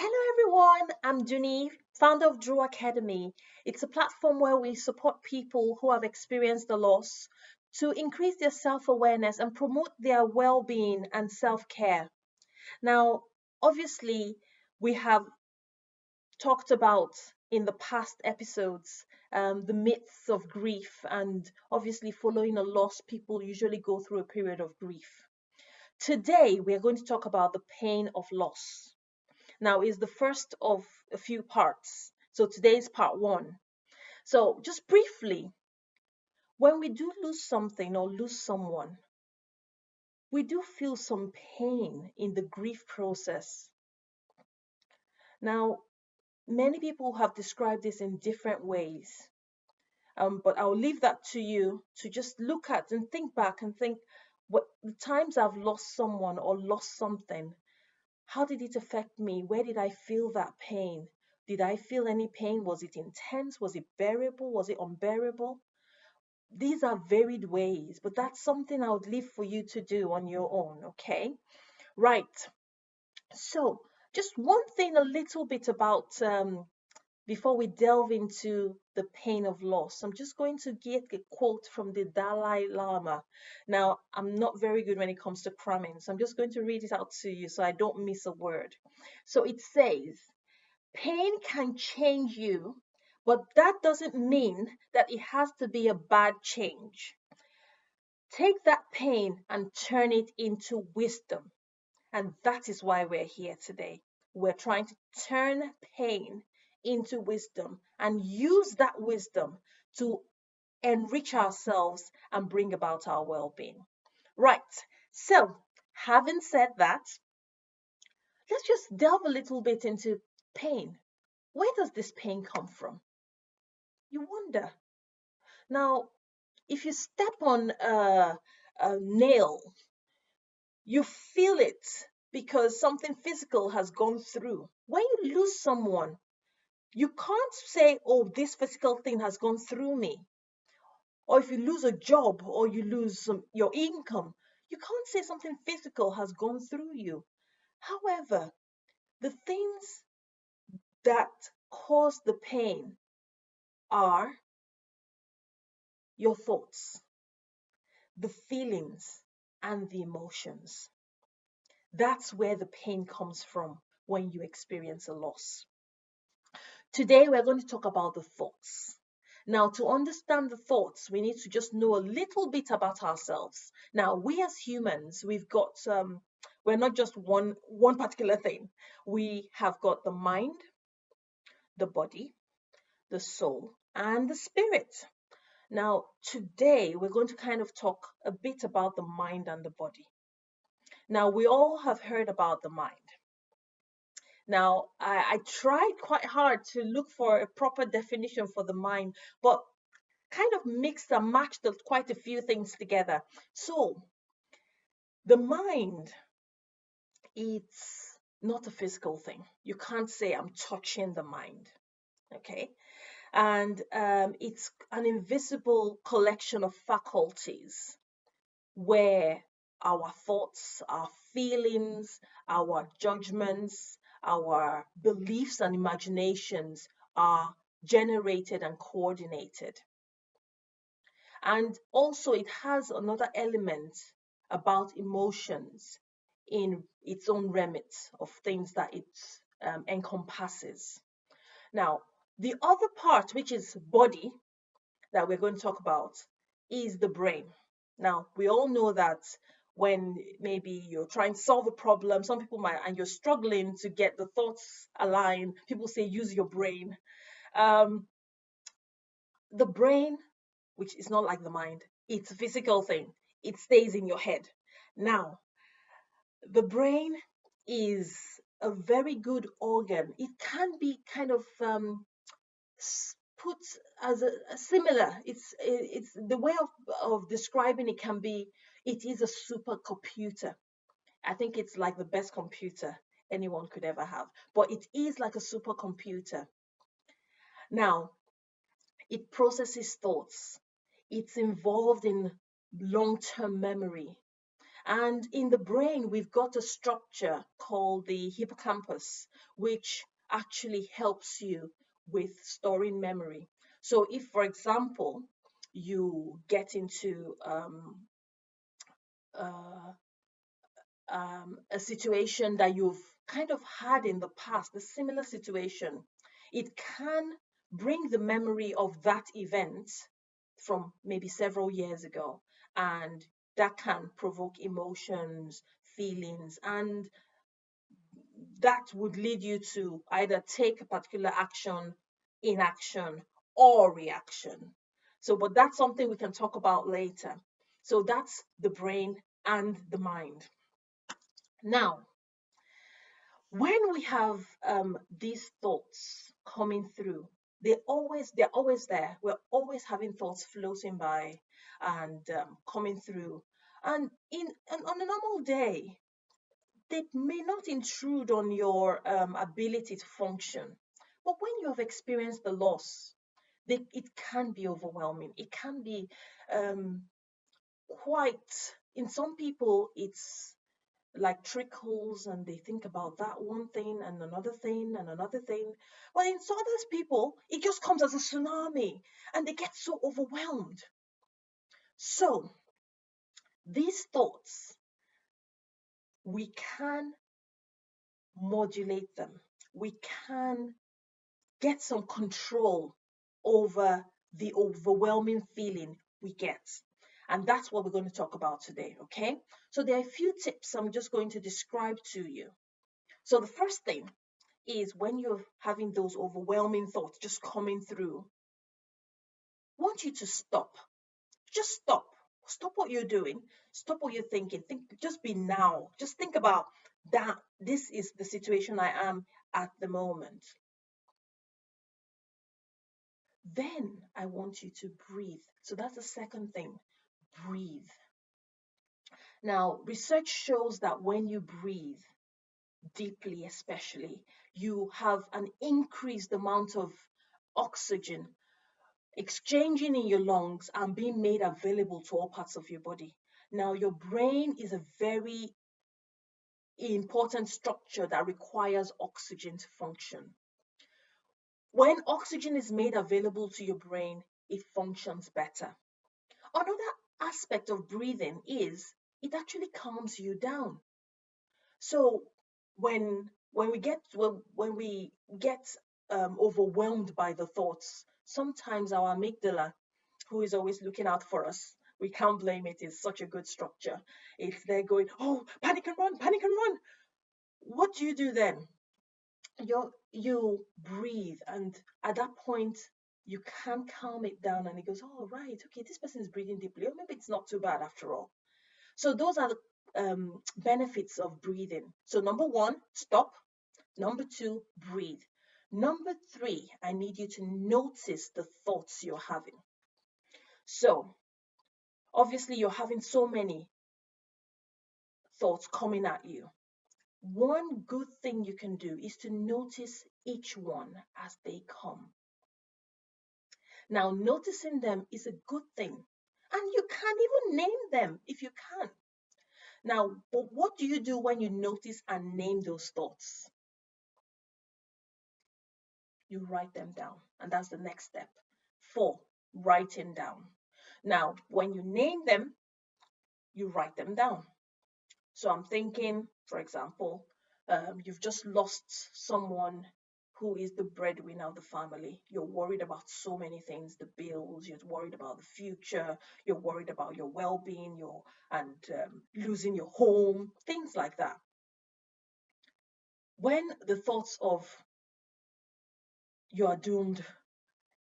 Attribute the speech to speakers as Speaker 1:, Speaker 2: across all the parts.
Speaker 1: Hello everyone, I'm Duni, founder of Drew Academy. It's a platform where we support people who have experienced the loss to increase their self awareness and promote their well being and self care. Now, obviously, we have talked about in the past episodes the myths of grief, and obviously, following a loss, people usually go through a period of grief. Today, we are going to talk about the pain of loss. Now is the first of a few parts. So today's part one. So just briefly, when we do lose something or lose someone, we do feel some pain in the grief process. Now, many people have described this in different ways, but I'll leave that to you to just look at and think back and think what the times I've lost someone or lost something. How did it affect me? Where did I feel that pain? Did I feel any pain? Was it intense? Was it bearable? Was it unbearable? These are varied ways, but that's something I would leave for you to do on your own, okay? Right. So, just one thing a little bit about before we delve into the pain of loss. I'm just going to get a quote from the Dalai Lama. Now, I'm not very good when it comes to cramming, so I'm just going to read it out to you so I don't miss a word. So it says, pain can change you, but that doesn't mean that it has to be a bad change. Take that pain and turn it into wisdom. And that is why we're here today. We're trying to turn pain into wisdom and use that wisdom to enrich ourselves and bring about our well being. Right. So, having said that, let's just delve a little bit into pain. Where does this pain come from? You wonder. Now, if you step on a nail, you feel it because something physical has gone through. When you lose someone, you can't say, oh, this physical thing has gone through me. Or if you lose a job or you lose your income, you can't say something physical has gone through you. However, the things that cause the pain are your thoughts, the feelings, and the emotions. That's where the pain comes from when you experience a loss. Today, we're going to talk about the thoughts. Now, to understand the thoughts, we need to just know a little bit about ourselves. Now, we as humans, we're not just one particular thing. We have got the mind, the body, the soul, and the spirit. Now, today, we're going to kind of talk a bit about the mind and the body. Now, we all have heard about the mind. Now, I tried quite hard to look for a proper definition for the mind, but kind of mixed and matched quite a few things together. So, the mind, it's not a physical thing. You can't say I'm touching the mind, okay? And it's an invisible collection of faculties where our thoughts, our feelings, our judgments, our beliefs and imaginations are generated and coordinated. And also, it has another element about emotions in its own remit of things that it encompasses. Now, the other part, which is body, that we're going to talk about, is the brain. Now, we all know that when maybe you're trying to solve a problem, some people might, and you're struggling to get the thoughts aligned, people say use your brain. Um, the brain, which is not like the mind, it's a physical thing, it stays in your head. Now, the brain is a very good organ. It can be kind of put as a similar. It's the way of describing it can be. It is a supercomputer. I think it's like the best computer anyone could ever have. But it is like a supercomputer. Now, it processes thoughts. It's involved in long-term memory. And in the brain, we've got a structure called the hippocampus, which actually helps you with storing memory. So, if, for example, you get into uh, a situation that you've kind of had in the past, a similar situation, it can bring the memory of that event from maybe several years ago. And that can provoke emotions, feelings, and that would lead you to either take a particular action, inaction, or reaction. So, but that's something we can talk about later. So, that's the brain and the mind. Now, when we have these thoughts coming through, they're always there. We're always having thoughts floating by and coming through. And on a normal day, they may not intrude on your ability to function. But when you have experienced the loss, it can be overwhelming. It can be um, quite, in some people, it's like trickles and they think about that one thing and another thing and another thing. But in some other people, it just comes as a tsunami and they get so overwhelmed. So these thoughts, we can modulate them. We can get some control over the overwhelming feeling we get. And that's what we're going to talk about today, okay? So there are a few tips I'm just going to describe to you. So the first thing is when you're having those overwhelming thoughts just coming through, I want you to stop. Just stop. Stop what you're doing. Stop what you're thinking. Just be now. Just think about that. This is the situation I am at the moment. Then I want you to breathe. So that's the second thing. Breathe. Now, research shows that when you breathe deeply, especially, you have an increased amount of oxygen exchanging in your lungs and being made available to all parts of your body. Now, your brain is a very important structure that requires oxygen to function. When oxygen is made available to your brain, it functions better. Another aspect of breathing is it actually calms you down. So when we get overwhelmed by the thoughts, sometimes our amygdala, who is always looking out for us, we can't blame it. It's such a good structure. If they're going, oh, panic and run, panic and run. What do you do then? You breathe, and at that point, you can calm it down, and it goes, oh, right, okay, this person is breathing deeply, or maybe it's not too bad after all. So those are the benefits of breathing. So number one, stop. Number two, breathe. Number three, I need you to notice the thoughts you're having. So obviously, you're having so many thoughts coming at you. One good thing you can do is to notice each one as they come. Now, noticing them is a good thing. And you can even name them if you can. Now, but what do you do when you notice and name those thoughts? You write them down. And that's the next step. 4, writing down. Now, when you name them, you write them down. So I'm thinking, for example, you've just lost someone who is the breadwinner of the family. You're worried about so many things, the bills, you're worried about the future, you're worried about your well-being, and losing your home, things like that. When the thoughts of you are doomed,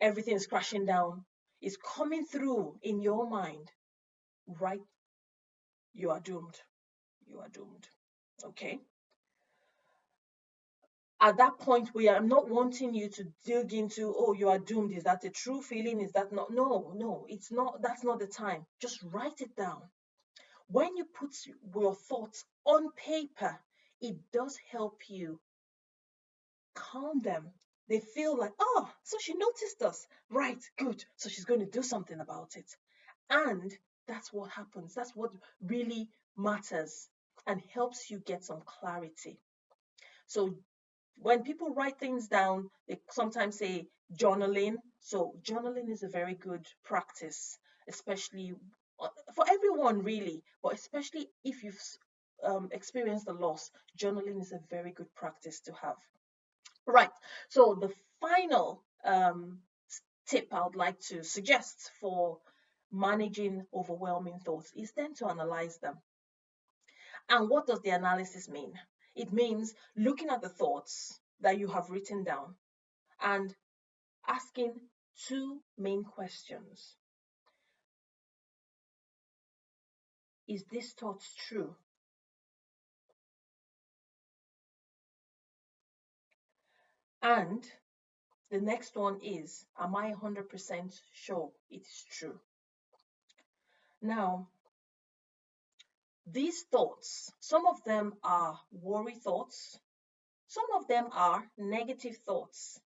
Speaker 1: everything is crashing down, is coming through in your mind, right? You are doomed. You are doomed. Okay? At that point, we are not wanting you to dig into, oh, you are doomed. Is that a true feeling? Is that not? No, it's not. That's not the time. Just write it down. When you put your thoughts on paper, it does help you calm them. They feel like, oh, so she noticed us. Right, good. So she's going to do something about it. And that's what happens. That's what really matters and helps you get some clarity. So when people write things down, they sometimes say journaling. So journaling is a very good practice, especially for everyone, really, but especially if you've experienced a loss. Journaling is a very good practice to have. Right. So the final tip I would like to suggest for managing overwhelming thoughts is then to analyze them. And what does the analysis mean? It means looking at the thoughts that you have written down and asking two main questions. Is this thought true? And the next one is, am I 100% sure it's true? Now, these thoughts, some of them are worry thoughts, some of them are negative thoughts.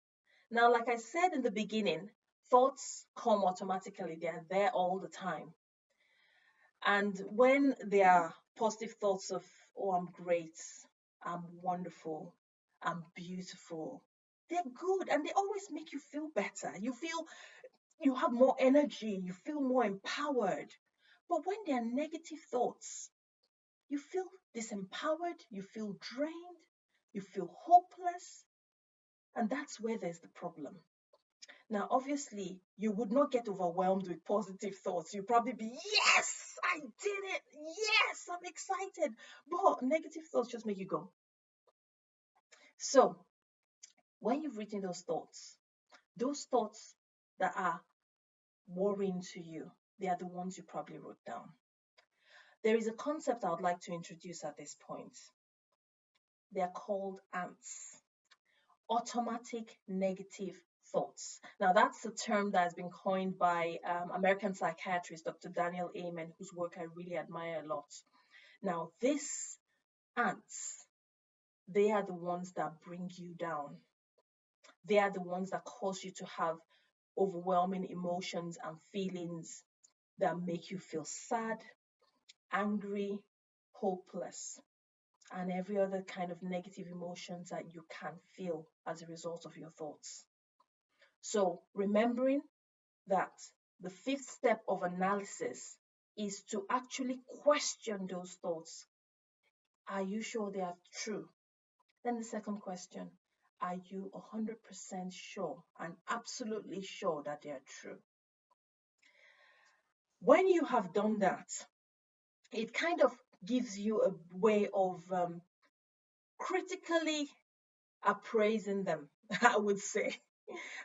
Speaker 1: Now, like I said in the beginning, thoughts come automatically, they're there all the time. And when there are positive thoughts of, oh, I'm great, I'm wonderful, I'm beautiful, they're good and they always make you feel better. You feel you have more energy, you feel more empowered. But when there are negative thoughts, you feel disempowered, you feel drained, you feel hopeless, and that's where there's the problem. Now, obviously, you would not get overwhelmed with positive thoughts. You'd probably be, yes, I did it. Yes, I'm excited. But negative thoughts just make you go. So, when you've written those thoughts that are worrying to you, they are the ones you probably wrote down. There is a concept I would like to introduce at this point. They are called ants. Automatic negative thoughts. Now, that's a term that has been coined by American psychiatrist Dr. Daniel Amen, whose work I really admire a lot. Now, these ants, they are the ones that bring you down. They are the ones that cause you to have overwhelming emotions and feelings that make you feel sad, angry, hopeless, and every other kind of negative emotions that you can feel as a result of your thoughts. So, remembering that the fifth step of analysis is to actually question those thoughts. Are you sure they are true? Then the second question, are you 100% sure and absolutely sure that they are true? When you have done that, it kind of gives you a way of critically appraising them, I would say.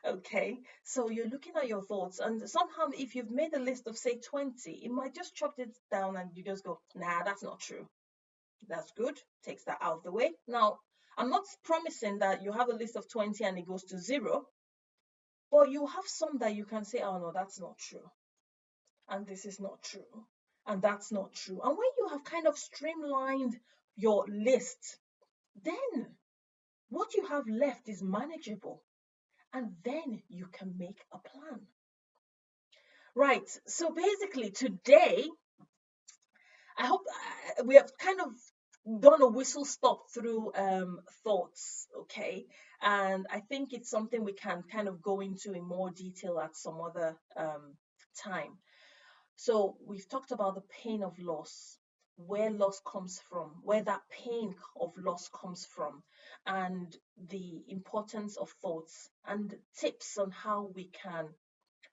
Speaker 1: Okay, so you're looking at your thoughts, and somehow, if you've made a list of say 20, it might just chop it down and you just go, nah, that's not true. That's good, takes that out of the way. Now, I'm not promising that you have a list of 20 and it goes to zero, but you have some that you can say, oh no, that's not true, and this is not true, and that's not true. And when you have kind of streamlined your list, then what you have left is manageable, and then you can make a plan. Right. So basically, today, I hope we have kind of done a whistle stop through thoughts, okay? And I think it's something we can kind of go into in more detail at some other time. So we've talked about the pain of loss, where loss comes from, where that pain of loss comes from, and the importance of thoughts and tips on how we can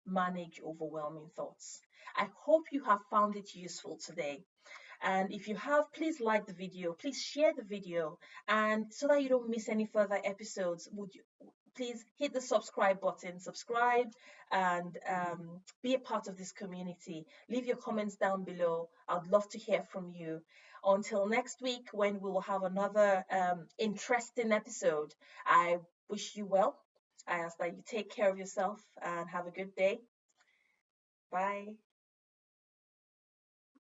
Speaker 1: manage overwhelming thoughts. I hope you have found it useful today. And if you have, please like the video, please share the video, and so that you don't miss any further episodes, would you please hit the subscribe button, subscribe, and be a part of this community. Leave your comments down below. I'd love to hear from you. Until next week, when we will have another interesting episode, I wish you well. I ask that you take care of yourself and have a good day. Bye.